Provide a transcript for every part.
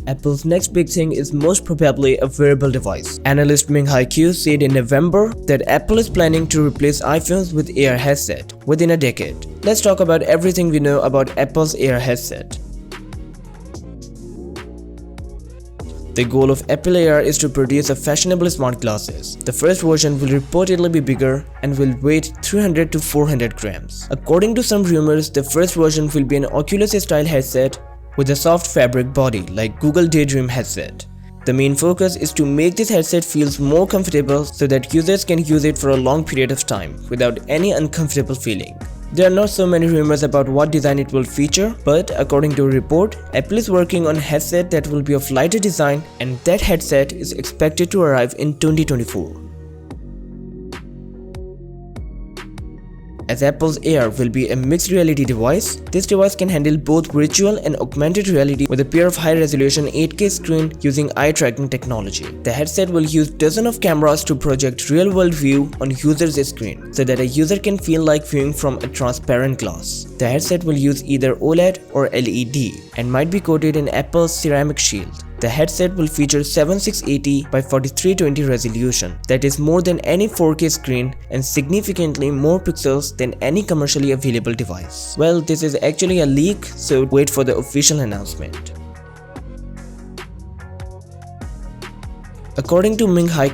Apple's next big thing is most probably a wearable device. Analyst Ming-Hai said in November that Apple is planning to replace iPhones with AR headset within a decade. Let's talk about everything we know about Apple's AR headset. The goal of Apple AR is to produce a fashionable smart glasses. The first version will reportedly be bigger and will weigh 300 to 400 grams. According to some rumors, the first version will be an Oculus-style headset with a soft fabric body like Google Daydream headset. The main focus is to make this headset feel more comfortable so that users can use it for a long period of time without any uncomfortable feeling. There are not so many rumors about what design it will feature, but according to a report, Apple is working on a headset that will be of lighter design, and that headset is expected to arrive in 2024. As Apple's AR will be a mixed reality device, this device can handle both virtual and augmented reality with a pair of high-resolution 8K screen using eye tracking technology. The headset will use dozens of cameras to project real-world view on user's screen so that a user can feel like viewing from a transparent glass. The headset will use either OLED or LED and might be coated in Apple's ceramic shield. The headset will feature 7680 by 4320 resolution, that is more than any 4K screen and significantly more pixels than any commercially available device. Well, this is actually a leak, so wait for the official announcement. According to Ming-Hai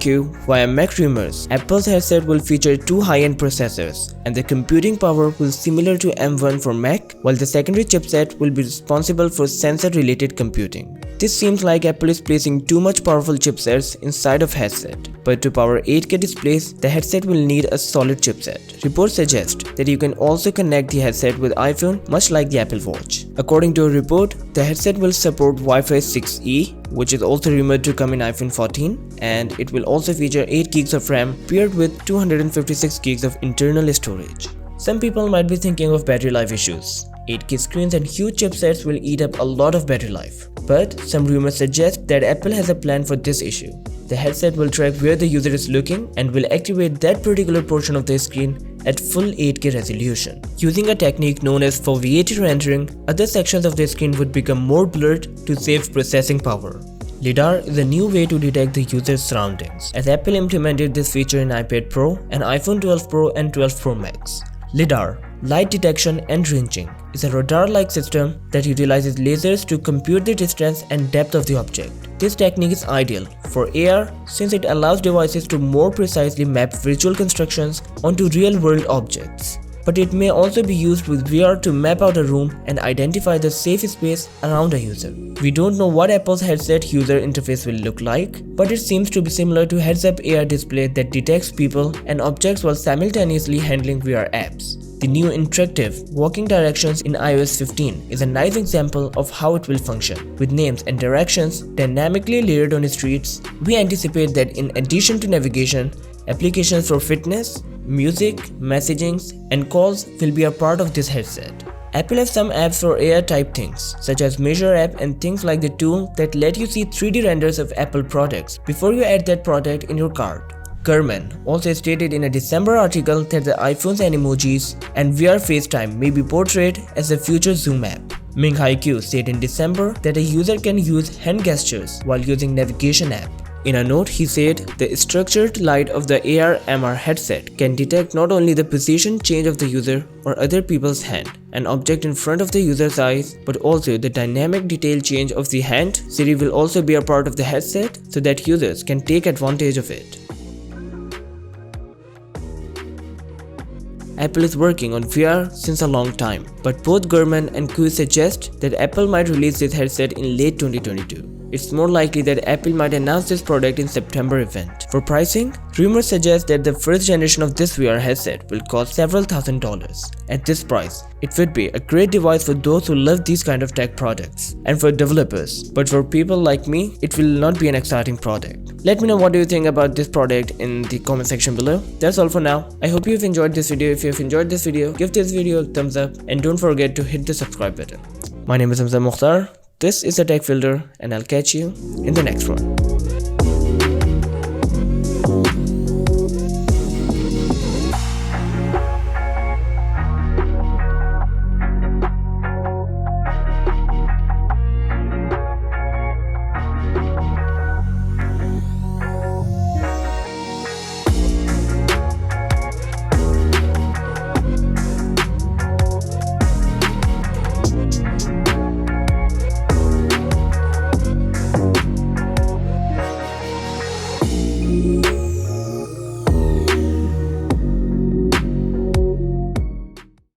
via Mac rumors, Apple's headset will feature two high-end processors, and the computing power will be similar to M1 for Mac, while the secondary chipset will be responsible for sensor-related computing. This seems like Apple is placing too much powerful chipsets inside of headset, but to power 8K displays, the headset will need a solid chipset. Reports suggest that you can also connect the headset with iPhone much like the Apple Watch. According to a report, the headset will support Wi-Fi 6E, which is also rumored to come in iPhone 14, and it will also feature 8 gigs of RAM paired with 256 gigs of internal storage. Some people might be thinking of battery life issues. 8K screens and huge chipsets will eat up a lot of battery life. But some rumors suggest that Apple has a plan for this issue. The headset will track where the user is looking and will activate that particular portion of the screen at full 8K resolution. Using a technique known as foveated rendering, other sections of the screen would become more blurred to save processing power. LiDAR is a new way to detect the user's surroundings, as Apple implemented this feature in iPad Pro and iPhone 12 Pro and 12 Pro Max. LiDAR, light detection and ranging, is a radar-like system that utilizes lasers to compute the distance and depth of the object. This technique is ideal for AR since it allows devices to more precisely map virtual constructions onto real-world objects. But it may also be used with VR to map out a room and identify the safe space around a user. We don't know what Apple's headset user interface will look like, but it seems to be similar to heads-up AR display that detects people and objects while simultaneously handling VR apps. The new interactive walking directions in iOS 15 is a nice example of how it will function. With names and directions dynamically layered on streets, we anticipate that in addition to navigation, applications for fitness, music, messaging, and calls will be a part of this headset. Apple has some apps for AR type things, such as Measure app and things like the tool that let you see 3D renders of Apple products before you add that product in your cart. Gurman also stated in a December article that the iPhone's Animojis and VR FaceTime may be portrayed as a future Zoom app. Ming-Hai said in December that a user can use hand gestures while using navigation app. In a note, he said the structured light of the AR/MR headset can detect not only the position change of the user or other people's hand, an object in front of the user's eyes, but also the dynamic detail change of the hand. Siri will also be a part of the headset so that users can take advantage of it. Apple is working on VR since a long time, but both Gurman and Kuo suggest that Apple might release this headset in late 2022. It's more likely that Apple might announce this product in September event. For pricing, rumors suggest that the first generation of this VR headset will cost several $1,000s. At this price, it would be a great device for those who love these kind of tech products and for developers, but for people like me, it will not be an exciting product. Let me know what do you think about this product in the comment section below. That's all for now. I hope you've enjoyed this video. If you've enjoyed this video, give this video a thumbs up and don't forget to hit the subscribe button. My name is Hamza Mukhtar. This is the Tech Filter, and I'll catch you in the next one.